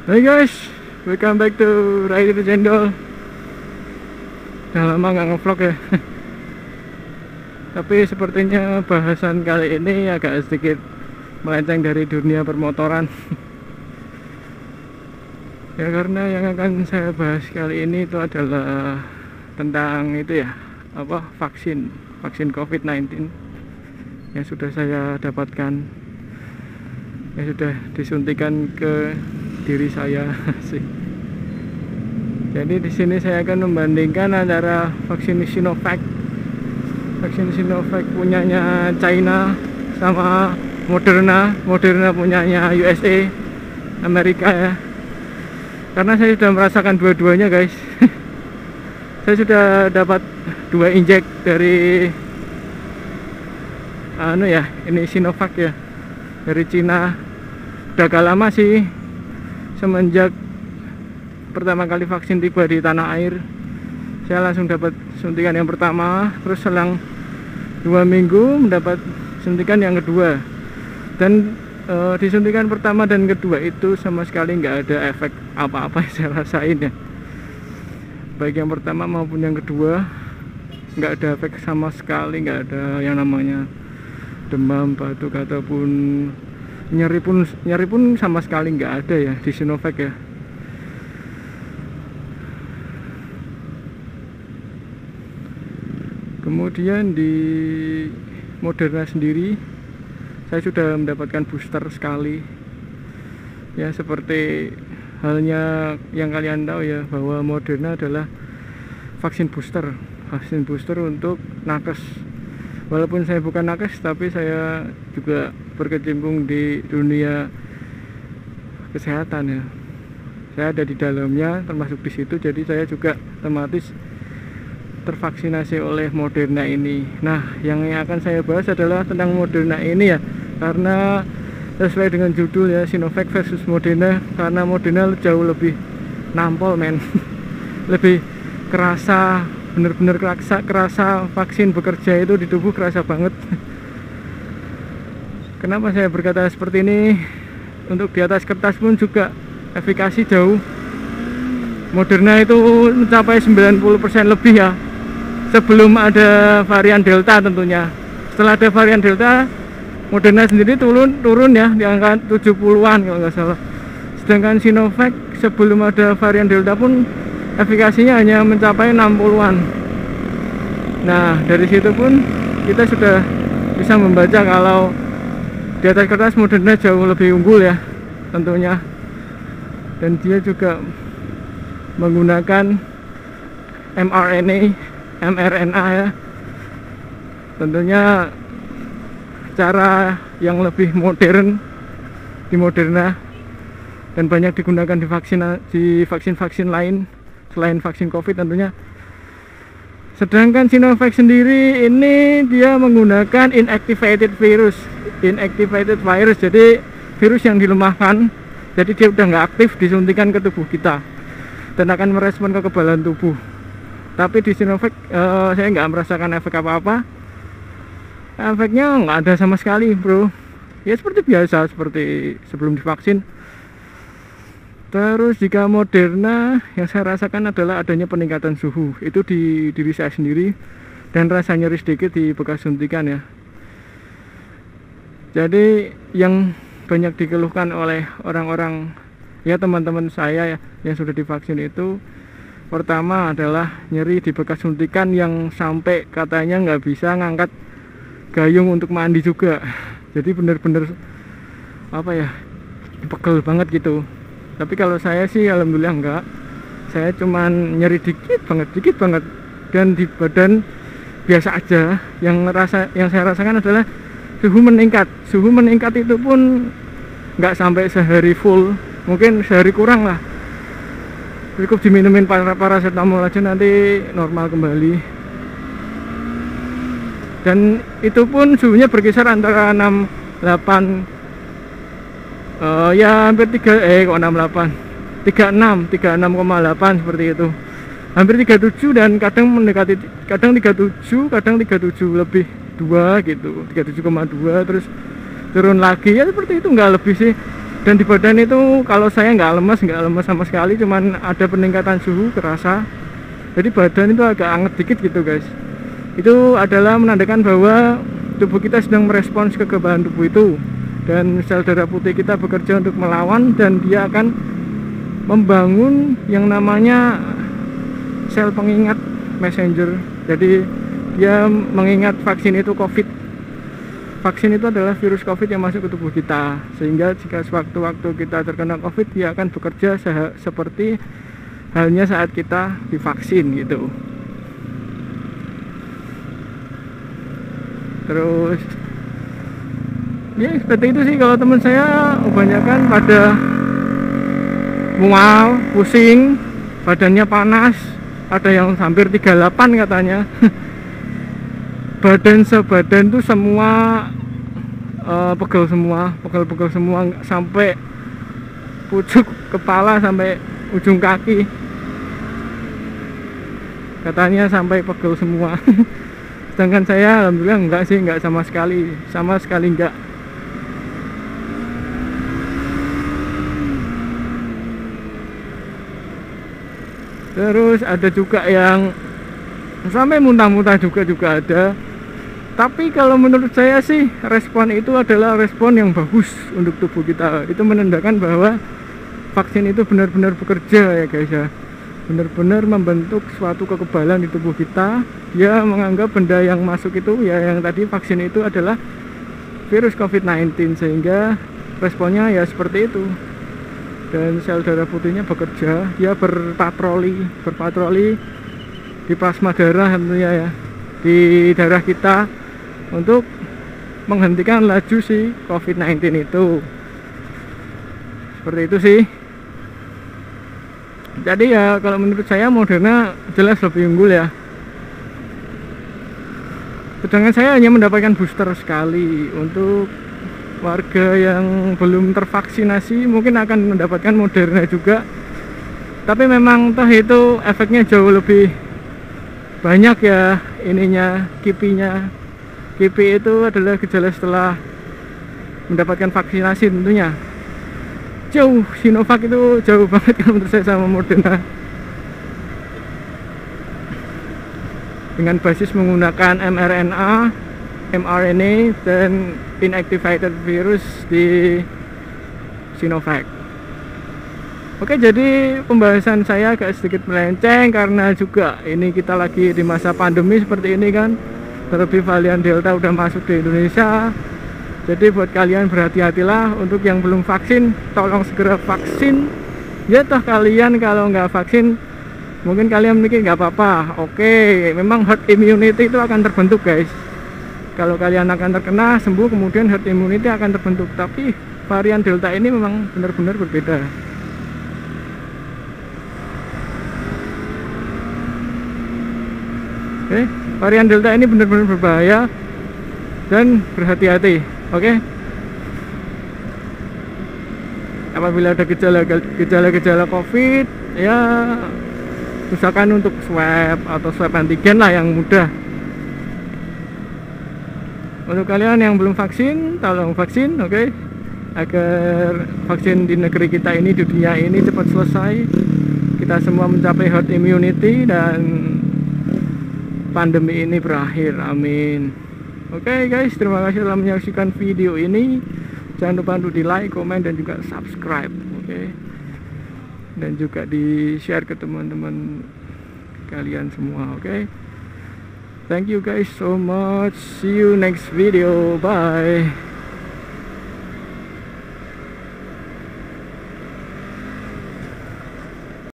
Hai guys, welcome back to Rider Cendol. Udah lama nggak ngevlog ya. Tapi sepertinya bahasan kali ini agak sedikit melenceng dari dunia permotoran. Ya karena yang akan saya bahas kali ini itu adalah tentang itu ya, vaksin COVID-19 yang sudah saya dapatkan, yang sudah disuntikan ke diri saya sih. Jadi di sini saya akan membandingkan antara vaksin Sinovac punyanya China sama Moderna punyanya USA, Amerika ya. Karena saya sudah merasakan dua-duanya guys. Saya sudah dapat 2 injek dari ini Sinovac ya, dari Cina. Udah agak lama sih, semenjak pertama kali vaksin tiba di tanah air, saya langsung dapat suntikan yang pertama, terus selang 2 minggu mendapat suntikan yang kedua. Dan disuntikan pertama dan kedua itu sama sekali nggak ada efek apa-apa yang saya rasain ya. Baik yang pertama maupun yang kedua nggak ada efek sama sekali, nggak ada yang namanya demam, batuk ataupun nyeri pun sama sekali nggak ada ya di Sinovac ya. Kemudian di Moderna sendiri saya sudah mendapatkan booster sekali ya, seperti halnya yang kalian tahu ya, bahwa Moderna adalah vaksin booster untuk nakes. Walaupun saya bukan nakes, tapi saya juga berkecimpung di dunia kesehatan ya. Saya ada di dalamnya, termasuk di situ, jadi saya juga otomatis tervaksinasi oleh Moderna ini. Nah, yang akan saya bahas adalah tentang Moderna ini ya, karena sesuai dengan judul ya, Sinovac versus Moderna, karena Moderna jauh lebih nampol men. Lebih kerasa, bener-bener kerasa vaksin bekerja itu di tubuh, kerasa banget. Kenapa saya berkata seperti ini? Untuk di atas kertas pun juga efikasi jauh. Moderna itu mencapai 90% lebih ya, sebelum ada varian Delta tentunya. Setelah ada varian Delta, Moderna sendiri turun ya di angka 70-an kalau nggak salah. Sedangkan Sinovac sebelum ada varian Delta pun efikasinya hanya mencapai 60-an. Nah, dari situ pun kita sudah bisa membaca kalau di atas kertas Moderna jauh lebih unggul ya tentunya. Dan dia juga menggunakan mRNA ya. Tentunya cara yang lebih modern di Moderna dan banyak digunakan di vaksin-vaksin lain selain vaksin COVID tentunya. Sedangkan Sinovac sendiri ini dia menggunakan inactivated virus, jadi virus yang dilemahkan, jadi dia udah nggak aktif, disuntikan ke tubuh kita dan akan merespon kekebalan tubuh. Tapi di Sinovac saya nggak merasakan efek apa-apa. Efeknya nggak ada sama sekali bro. Ya seperti biasa, seperti sebelum divaksin. Terus jika Moderna, yang saya rasakan adalah adanya peningkatan suhu. Itu di diri saya sendiri, dan rasa nyeri sedikit di bekas suntikan ya. Jadi yang banyak dikeluhkan oleh orang-orang ya, teman-teman saya ya, yang sudah divaksin itu, pertama adalah nyeri di bekas suntikan yang sampai katanya nggak bisa ngangkat gayung untuk mandi juga. Jadi bener-bener pegel banget gitu. Tapi kalau saya sih alhamdulillah enggak. Saya cuman nyeri dikit banget, dan di badan biasa aja. Yang saya rasakan adalah suhu meningkat itu pun nggak sampai sehari full, mungkin sehari kurang lah. Cukup diminumin paracetamol aja nanti normal kembali. Dan itu pun suhunya berkisar antara 68 ya hampir 36,8 seperti itu. Hampir 37 dan kadang mendekati, kadang 37, kadang 37 lebih 2 gitu, 37,2, terus turun lagi ya seperti itu, nggak lebih sih. Dan di badan itu kalau saya nggak lemas sama sekali, cuman ada peningkatan suhu kerasa. Jadi badan itu agak anget dikit gitu guys. Itu adalah menandakan bahwa tubuh kita sedang merespons kekebalan tubuh itu, dan sel darah putih kita bekerja untuk melawan, dan dia akan membangun yang namanya sel pengingat messenger. Jadi dia mengingat vaksin itu COVID. Vaksin itu adalah virus COVID yang masuk ke tubuh kita, sehingga jika sewaktu-waktu kita terkena COVID, dia akan bekerja seperti halnya saat kita divaksin gitu. Terus ya seperti itu sih. Kalau teman saya kebanyakan pada mual, pusing, badannya panas, ada yang hampir 38 katanya. Badan sebadan tuh semua pegel semua, pegel semua, sampai pucuk kepala sampai ujung kaki, katanya sampai pegel semua. Sedangkan saya alhamdulillah enggak sih, enggak sama sekali enggak. Terus ada juga yang sampai muntah-muntah juga ada. Tapi kalau menurut saya sih, respon itu adalah respon yang bagus untuk tubuh kita. Itu menandakan bahwa vaksin itu benar-benar bekerja ya guys ya. Benar-benar membentuk suatu kekebalan di tubuh kita. Dia menganggap benda yang masuk itu, ya yang tadi vaksin itu adalah virus COVID-19, sehingga responnya ya seperti itu. Dan sel darah putihnya bekerja, dia berpatroli di plasma darah tentunya ya, di darah kita, untuk menghentikan laju si COVID-19 itu. Seperti itu sih. Jadi ya kalau menurut saya Moderna jelas lebih unggul ya. Sedangkan saya hanya mendapatkan booster sekali. Untuk warga yang belum tervaksinasi mungkin akan mendapatkan Moderna juga. Tapi memang toh itu efeknya jauh lebih banyak ya ininya, kipinya. Kipi itu adalah gejala setelah mendapatkan vaksinasi tentunya. Jauh, Sinovac itu jauh banget kalau menurut saya sama Moderna. Dengan basis menggunakan mRNA, mRNA, dan inactivated virus di Sinovac. Oke, jadi pembahasan saya agak sedikit melenceng karena juga ini kita lagi di masa pandemi seperti ini kan. Terlebih varian Delta udah masuk di Indonesia. Jadi buat kalian berhati-hatilah. Untuk yang belum vaksin, tolong segera vaksin. Ya toh kalian kalau nggak vaksin, mungkin kalian mikir nggak apa-apa. Oke, memang herd immunity itu akan terbentuk guys. Kalau kalian akan terkena, sembuh, kemudian herd immunity akan terbentuk. Tapi varian Delta ini memang benar-benar berbeda. Oke, varian Delta ini benar-benar berbahaya dan berhati-hati. Oke. Apabila ada gejala COVID, ya usahakan untuk swab atau swab antigen lah yang mudah. Untuk kalian yang belum vaksin, tolong vaksin, oke? Agar vaksin di negeri kita ini, di dunia ini cepat selesai. Kita semua mencapai herd immunity dan pandemi ini berakhir, amin. Oke guys, terima kasih telah menyaksikan video ini. Jangan lupa untuk di like, komen, dan juga subscribe, oke? Dan juga di share ke teman-teman kalian semua, oke? Thank you guys so much. See you next video. Bye.